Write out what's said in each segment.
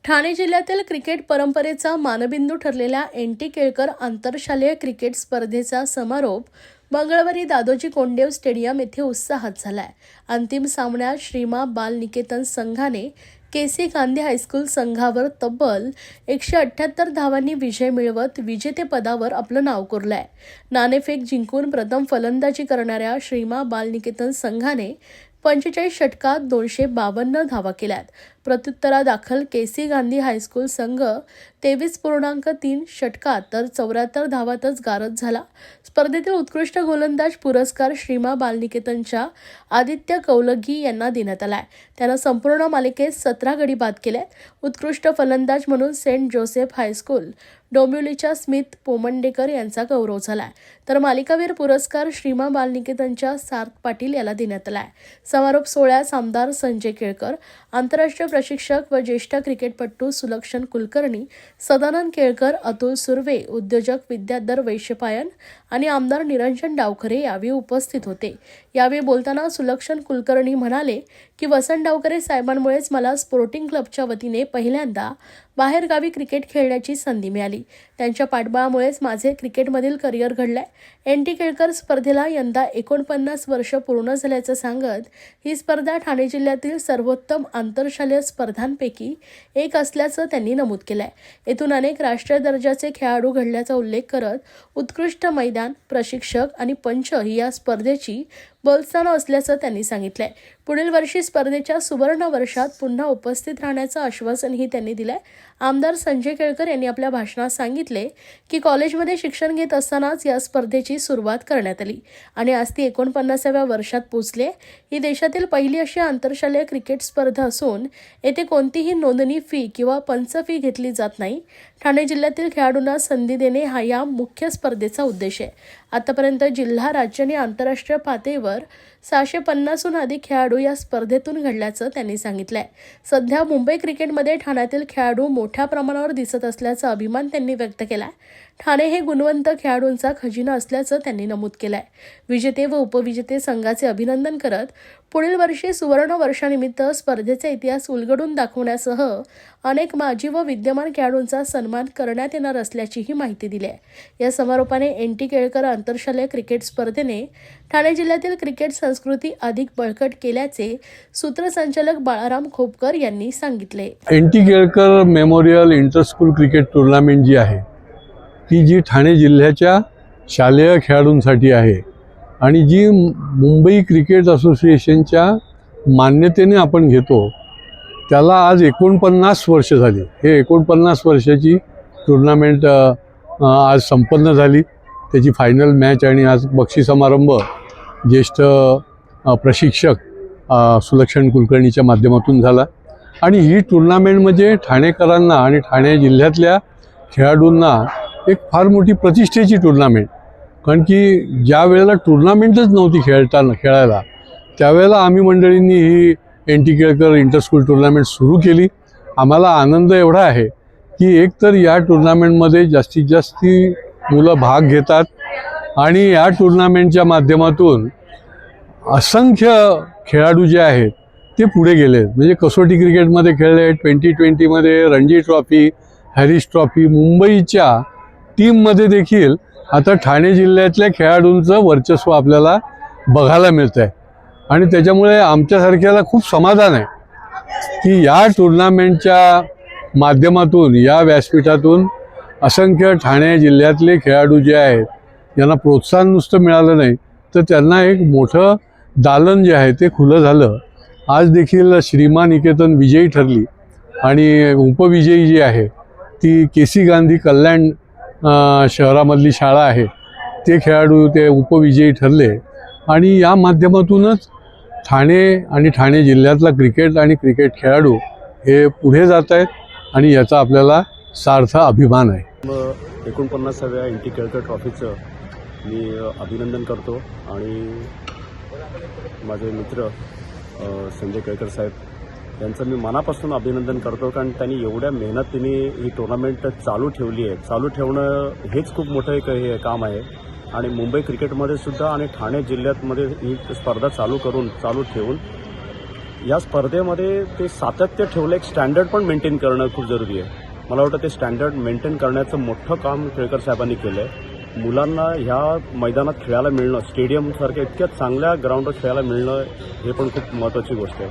ठाणे जिल्ह्यातील क्रिकेट परंपरेचा मानबिंदू ठरलेल्या एन.टी. केळकर आंतरशालेय क्रिकेट स्पर्धेचा समारोप मंगळवारी दादोजी कोंडदेव स्टेडियम येथे उत्साहात झालाय। अंतिम सामन्यात श्रीमा बाल निकेतन संघाने के.सी. गांधी हायस्कूल संघावर तब्बल 178 धावांनी विजय मिळवत विजेतेपदावर आपलं नाव कोरलंय। नाणेफेक जिंकून प्रथम फलंदाजी करणाऱ्या श्रीमा बाल निकेतन संघाने 45 षटकात 252 धावा केल्यात। प्रत्युत्तरादाखल के.सी. गांधी हायस्कूल संघ 23.3 षटकात तर 74 धावातच गारद झाला। स्पर्धेतील उत्कृष्ट गोलंदाज पुरस्कार श्रीमा बाल निकेतनच्या आदित्य कौलगी यांना देण्यात आलाय। त्यानं संपूर्ण मालिकेत 17 गडी बाद केले। उत्कृष्ट फलंदाज म्हणून सेंट जोसेफ हायस्कूल डोंबिवलीच्या स्मिथ पोमंडेकर यांचा गौरव झालाय, तर मालिकावीर पुरस्कार श्रीमा बाल निकेतनच्या सार्थ पाटील याला देण्यात आलाय। समारोप सोहळ्यास आमदार संजय केळकर, आंतरराष्ट्रीय प्रशिक्षक व ज्येष्ठ क्रिकेटपटू सुलक्षण कुलकर्णी, सदानंद केळकर, अतुल सुर्वे, उद्योजक विद्याधर वैश्यपायन आणि आमदार निरंजन डावखरे यावेळी उपस्थित होते। यावेळी बोलताना सुलक्षण कुलकर्णी म्हणाले की वसंत डावखरे साहेबांमुळेच मला स्पोर्टिंग क्लबच्या वतीने पहिल्यांदा बाहेरगावी क्रिकेट खेळण्याची संधी मिळाली। त्यांच्या पाठबळामुळेच माझे क्रिकेटमधील करिअर घडलंय। एन.टी. केळकर स्पर्धेला यंदा 49 वर्ष पूर्ण झाल्याचं सांगत ही स्पर्धा ठाणे जिल्ह्यातील सर्वोत्तम आंतरशालेय स्पर्धांपैकी एक असल्याचं त्यांनी नमूद केलंय। येथून अनेक राष्ट्रीय दर्जाचे खेळाडू घडल्याचा उल्लेख करत उत्कृष्ट मैदान, प्रशिक्षक आणि पंच ही या स्पर्धेची बलस्थानं असल्याचं त्यांनी सांगितलंय। पुढील वर्षी स्पर्धेच्या सुवर्ण वर्षात पुन्हा उपस्थित राहण्याचं आश्वासनही त्यांनी दिलंय। आमदार संजय केळकर यांनी आपल्या भाषणात सांगितले की कॉलेजमध्ये शिक्षण घेत असतानाच या स्पर्धेची सुरुवात करण्यात आली आणि आज ती 49व्या वर्षात पोहोचली। ही देशातील पहिली अशी आंतरशालेय क्रिकेट स्पर्धा असून येथे कोणतीही नोंदणी फी किंवा पंच फी घेतली जात नाही। ठाणे जिल्ह्यातील खेळाडूंना संधी देणे हा या मुख्य स्पर्धेचा उद्देश आहे। आतापर्यंत जिल्हा, राज्य आणि आंतरराष्ट्रीय पातळीवर 650हून अधिक खेळाडू या स्पर्धेतून घडल्याचं त्यांनी सांगितलंय। सध्या मुंबई क्रिकेटमध्ये ठाण्यातील खेळाडू मोठ्या प्रमाणावर दिसत असल्याचा अभिमान त्यांनी व्यक्त केलाय। ठाणे हे गुणवंत खेळाडूंचा खजिना असल्याचं त्यांनी नमूद केलंय। विजेते व उपविजेते संघाचे अभिनंदन करत पुढील वर्षी सुवर्ण वर्षानिमित्त स्पर्धेचा इतिहास उलगडून दाखवण्यासह अनेक माजी व विद्यमान खेळाडूंचा सन्मान करण्यात येणार असल्याचीही माहिती दिली आहे। या समारोपाने एन.टी. केळकर आंतरशालेय क्रिकेट स्पर्धेने ठाणे जिल्ह्यातील क्रिकेट संस्कृती अधिक बळकट केल्याचे सूत्रसंचालक बाळाराम खोपकर यांनी सांगितले। N T. Kelkar memorial interschool cricket tournament जी आहे ती जी ठाणे जिल्ह्याच्या शालेय खेळाडूंसाठी आहे आणि जी मुंबई क्रिकेट असोसिएशनच्या मान्यतेने आपण घेतो त्याला आज 49 वर्ष झाली। हे 49 वर्षाची टुर्नामेंट आज संपन्न झाली। त्याची फायनल मॅच आणि आज बक्षीस समारंभ ज्येष्ठ प्रशिक्षक सुलक्षण कुलकर्णीच्या माध्यमातून झाला आणि ही टुर्नामेंट म्हणजे ठाणेकरांना आणि ठाणे जिल्ह्यातल्या खेळाडूंना एक फार मोठी प्रतिष्ठेची टुर्नामेंट, कारण की ज्या वेळेला टुर्नामेंटच नव्हती खेळायला त्यावेळेला आम्ही मंडळींनी ही एन.टी. केळकर इंटरस्कूल टुर्नामेंट सुरू केली। आम्हाला आनंद एवढा आहे की एकतर या टुर्नामेंटमध्ये जास्तीत जास्त मुलं भाग घेतात आणि या टुर्नामेंटच्या माध्यमातून असंख्य खेळाडू जे आहेत ते पुढे गेले। म्हणजे कसोटी क्रिकेटमध्ये खेळले, 2020मध्ये रणजी ट्रॉफी, हॅरिस ट्रॉफी, मुंबईच्या टीममध्ये देखील आता ठाणे जिल्ह्यातल्या खेळाडूंचं वर्चस्व आपल्याला बघायला मिळतं आहे आणि त्याच्यामुळे आमच्यासारख्याला खूप समाधान आहे की या टुर्नामेंटच्या माध्यमातून, या व्यासपीठातून असंख्य ठाणे जिल्ह्यातले खेळाडू जे आहेत यांना प्रोत्साहन नुसतं मिळालं नाही तर त्यांना एक मोठं दालन जे आहे ते खुलं झालं। आज देखील श्रीमा निकेतन विजयी ठरली आणि उपविजयी जी आहे ती के.सी. गांधी कल्याण शहरामधली शाळा आहे, ते खेळाडू ते उपविजयी ठरले आणि या माध्यमातूनच ठाणे आणि ठाणे जिल्ह्यातला क्रिकेट आणि क्रिकेट खेळाडू हे पुढे जात आहेत आणि याचा आपल्याला सार्थ अभिमान आहे। 49व्या एन.टी. केळकर ट्रॉफीचं मी अभिनंदन करतो आणि माझे मित्र संजय केळकर साहेब यांचं मी मनापासून अभिनंदन करतो, कारण त्यांनी एवढ्या मेहनतीने ही टुर्नामेंट चालू ठेवली आहे। चालू ठेवणं हेच खूप मोठं एक हे काम आहे आणि मुंबई क्रिकेटमध्ये सुद्धा आणि ठाणे जिल्ह्यातमध्ये ही स्पर्धा चालू ठेवून या स्पर्धेमध्ये ते सातत्य ठेवलं, एक स्टँडर्ड पण मेंटेन करणं खूप जरुरी आहे. मला वाटतं ते स्टँडर्ड मेंटेन करण्याचं मोठं काम केळकर साहेबांनी केलं आहे. मुलांना ह्या मैदानात खेळायला मिळणं, स्टेडियमसारख्या इतक्या चांगल्या ग्राउंडवर खेळायला मिळणं हे पण खूप महत्त्वाची गोष्ट आहे.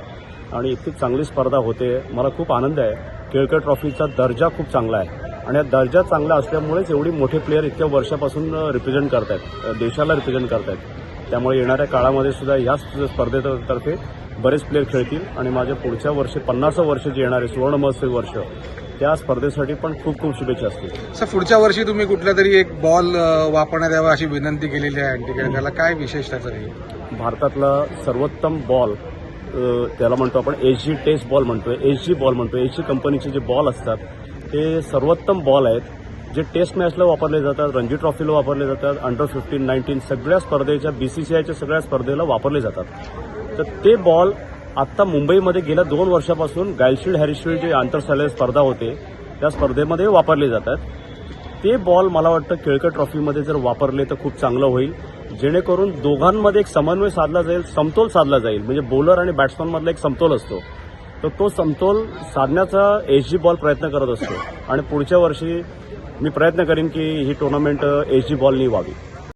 आणि इतकी चांगली स्पर्धा होते, मला खूप आनंद आहे. केळकर ट्रॉफीचा दर्जा खूप चांगला आहे आणि हा दर्जा चांगला असल्यामुळेच एवढी मोठे प्लेयर इतक्या वर्षापासून रिप्रेझेंट करत आहेत, देशाला रिप्रेझेंट करत आहेत. त्यामुळे येणाऱ्या काळामध्ये सुद्धा ह्याच स्पर्धेतर्फे बरेच प्लेयर खेळतील आणि माझ्या पुढच्या वर्षी 50 वर्ष जे येणारे सुवर्ण महोत्सवी वर्ष, त्या स्पर्धेसाठी पण खूप खूप शुभेच्छा असतील. सर, पुढच्या वर्षी तुम्ही कुठला तरी एक बॉल वापरण्यात यावा अशी विनंती केलेली आहे अँटी केळकरला, काय विशेष त्याचं आहे? भारतातला सर्वोत्तम बॉल त्याला म्हणतो आपण एसजी टेस्ट बॉल म्हणतोय, एसजी बॉल म्हणतोय. एसजी कंपनीचे जे बॉल असतात ते सर्वोत्तम बॉल आहेत, जे टेस्ट मॅचला वापरले जातात, रणजी ट्रॉफीला वापरले जातात, अंडर 15, 19 सगळ्या स्पर्धेच्या BCCIच्या सगळ्या स्पर्धेला वापरले जातात. तर ते बॉल आत्ता मुंबईमध्ये गेल्या 2 वर्षापासून गायलशील्ड हॅरिसशील्ड जे आंतरशालेय स्पर्धा होते त्या स्पर्धेमध्ये वापरले जातात. ते बॉल मला वाटतं केळकर ट्रॉफीमध्ये जर वापरले तर खूप चांगलं होईल, जेणेकरून दोघांमध्ये एक समन्वय साधला जाईल, समतोल साधला जाईल. म्हणजे बॉलर आणि बॅट्समनमधला एक समतोल असतो, तर तो समतोल साधण्याचा एसजी बॉल प्रयत्न करत असतो. आणि पुढच्या वर्षी मी प्रयत्न करीन की ही टुर्नामेंट एसजी बॉलनी व्हावी.